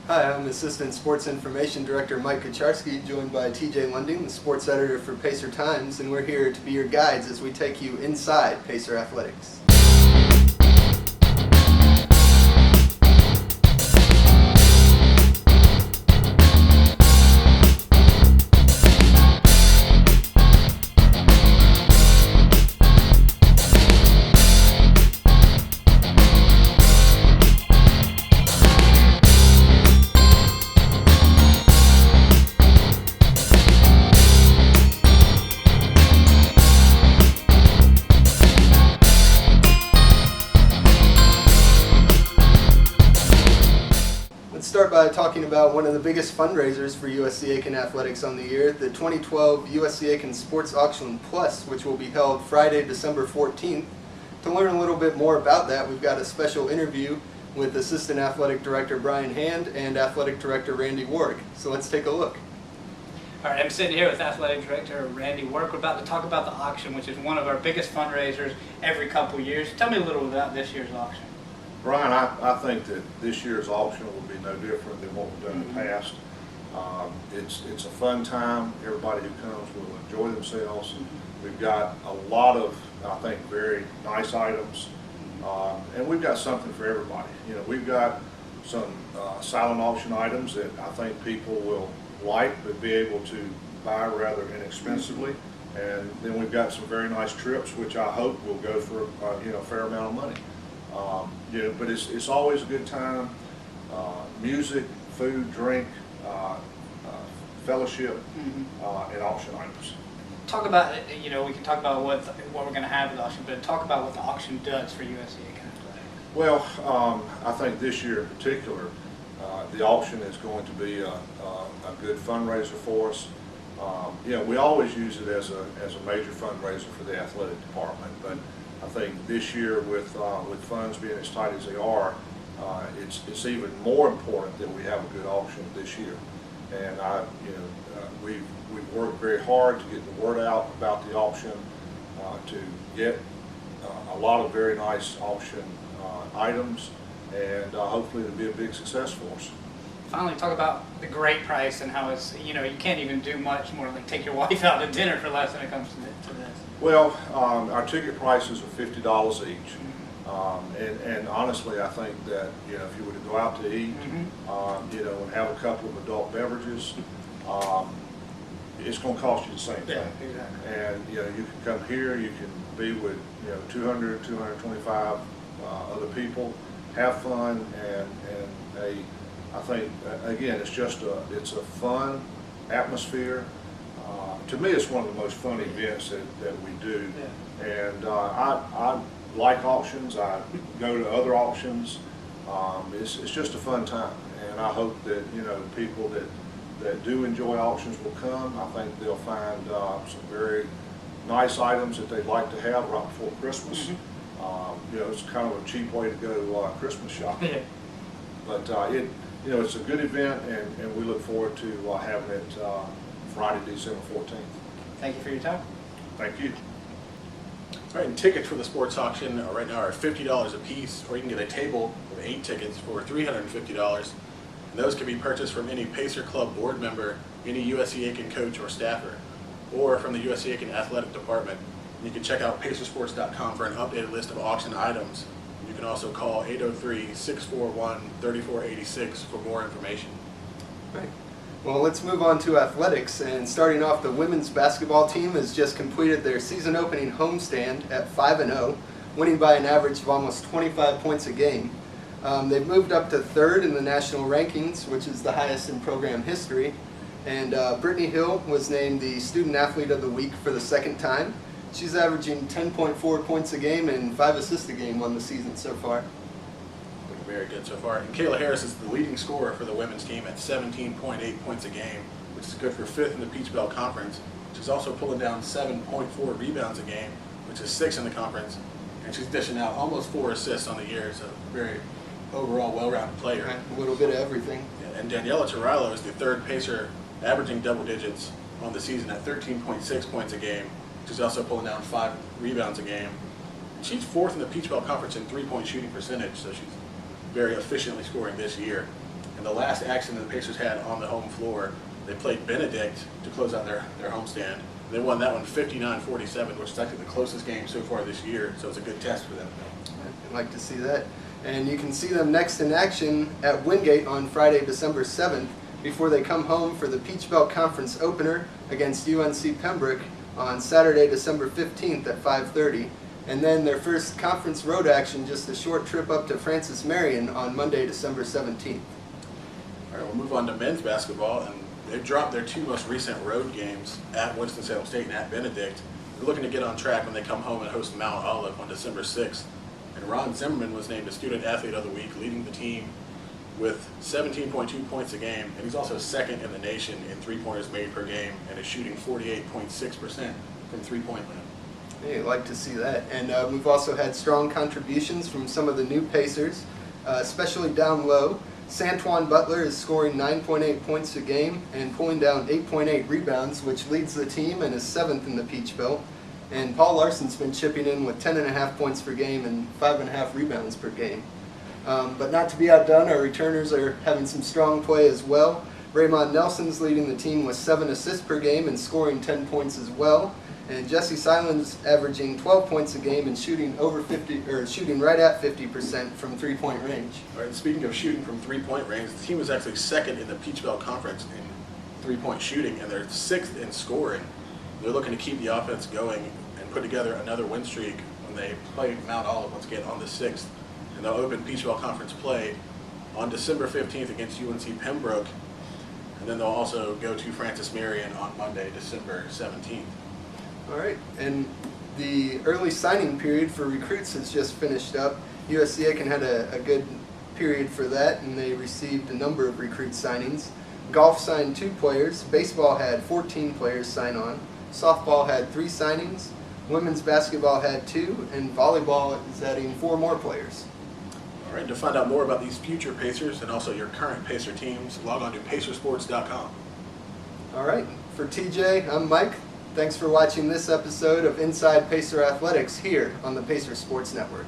Hi, I'm Assistant Sports Information Director Mike Kucharski, joined by TJ Lundeen, the sports editor for Pacer Times, and we're here to be your guides as we take you inside Pacer Athletics. Let's start by talking about one of the biggest fundraisers for USC Aiken Athletics on the year, the 2012 USC Aiken Sports Auction Plus, which will be held Friday, December 14th. To learn a little bit more about that, we've got a special interview with Assistant Athletic Director Brian Hand and Athletic Director Randy Warrick. So let's take a look. All right, I'm sitting here with Athletic Director Randy Warrick. We're about to talk about the auction, which is one of our biggest fundraisers every couple years. Tell me a little about this year's auction. Brian, I think that this year's auction will be no different than what we've done in the past. It's a fun time. Everybody who comes will enjoy themselves. We've got a lot of, I think, very nice items, and we've got something for everybody. You know, we've got some silent auction items that I think people will like, but be able to buy rather inexpensively. And then we've got some very nice trips, which I hope will go for a fair amount of money. But it's always a good time. Music, food, drink, fellowship, and auction items. Talk about, we can talk about what we're going to have at the auction, but talk about what the auction does for USC Aiken Athletics. Well, I think this year in particular, the auction is going to be a good fundraiser for us. We always use it as a major fundraiser for the athletic department, but I think this year, with funds being as tight as they are, it's even more important that we have a good auction this year. And we've worked very hard to get the word out about the auction, to get a lot of very nice auction items, and hopefully it'll be a big success for us. Finally, talk about the great price and how it's, you can't even do much more than take your wife out to dinner for less when it comes to this. Well, our ticket prices are $50 each, and honestly, I think that if you were to go out to eat, and have a couple of adult beverages, it's going to cost you the same thing. Yeah, exactly. And you can come here, you can be with 200, 225 other people, have fun, and I think again it's a fun atmosphere. To me, it's one of the most fun events that we do, and I like auctions. I go to other auctions. It's just a fun time, and I hope that people that do enjoy auctions will come. I think they'll find some very nice items that they'd like to have right before Christmas. It's kind of a cheap way to go Christmas shopping, but it's a good event, and we look forward to having it Friday, December 14th. Thank you for your time. Thank you. All right, and tickets for the sports auction right now are $50 a piece, or you can get a table with 8 tickets for $350. And those can be purchased from any Pacer Club board member, any USC Aiken coach or staffer, or from the USC Aiken Athletic Department. And you can check out pacersports.com for an updated list of auction items. You can also call 803-641-3486 for more information. Right. Well, let's move on to athletics, and starting off, the women's basketball team has just completed their season opening homestand at 5-0, winning by an average of almost 25 points a game. They've moved up to 3rd in the national rankings, which is the highest in program history, and Brittany Hill was named the Student Athlete of the Week for the 2nd time. She's averaging 10.4 points a game and 5 assists a game on the season so far. Very good so far. And Kayla Harris is the leading scorer for the women's team at 17.8 points a game, which is good for 5th in the Peach Belt Conference. She's also pulling down 7.4 rebounds a game, which is 6th in the conference. And she's dishing out almost 4 assists on the year, so very overall well-rounded player. Right. A little bit of everything. Yeah, and Daniela Turilo is the 3rd Pacer averaging double digits on the season at 13.6 points a game. She's also pulling down 5 rebounds a game. She's 4th in the Peach Belt Conference in 3-point shooting percentage, so she's very efficiently scoring this year. And And the last action that the Pacers had on the home floor, they played Benedict to close out their homestand. They won that one 59-47, which is actually the closest game so far this year, so it's a good test for them. I'd like to see that. And you can see them next in action at Wingate on Friday, December 7th, before they come home for the Peach Belt Conference opener against UNC Pembroke on Saturday, December 15th at 5:30. And then their first conference road action, just a short trip up to Francis Marion on Monday, December 17th. All right, we'll move on to men's basketball, and they've dropped their two most recent road games at Winston-Salem State and at Benedict. They're looking to get on track when they come home and host Mount Olive on December 6th. And Ron Zimmerman was named a Student Athlete of the Week, leading the team with 17.2 points a game, and he's also second in the nation in three-pointers made per game and is shooting 48.6% from three-point land. Hey, I'd like to see that. And we've also had strong contributions from some of the new Pacers, especially down low. Santuan Butler is scoring 9.8 points a game and pulling down 8.8 rebounds, which leads the team and is 7th in the Peach Belt. And Paul Larson's been chipping in with 10.5 points per game and 5.5 rebounds per game. But not to be outdone, our returners are having some strong play as well. Raymond Nelson's leading the team with 7 assists per game and scoring 10 points as well. And Jesse Simon's averaging 12 points a game and shooting shooting right at 50% from three-point range. All right, speaking of shooting from three-point range, the team was actually second in the Peach Belt Conference in three-point shooting, and they're 6th in scoring. They're looking to keep the offense going and put together another win streak when they play Mount Olive once again on the 6th. And they'll open Peach Belt Conference play on December 15th against UNC Pembroke. And then they'll also go to Francis Marion on Monday, December 17th. All right, and the early signing period for recruits has just finished up. USC Aiken had a good period for that, and they received a number of recruit signings. Golf signed 2 players, baseball had 14 players sign on, softball had 3 signings, women's basketball had 2, and volleyball is adding 4 more players. All right, to find out more about these future Pacers and also your current Pacer teams, log on to pacersports.com. All right, for TJ, I'm Mike. Thanks for watching this episode of Inside Pacer Athletics here on the Pacer Sports Network.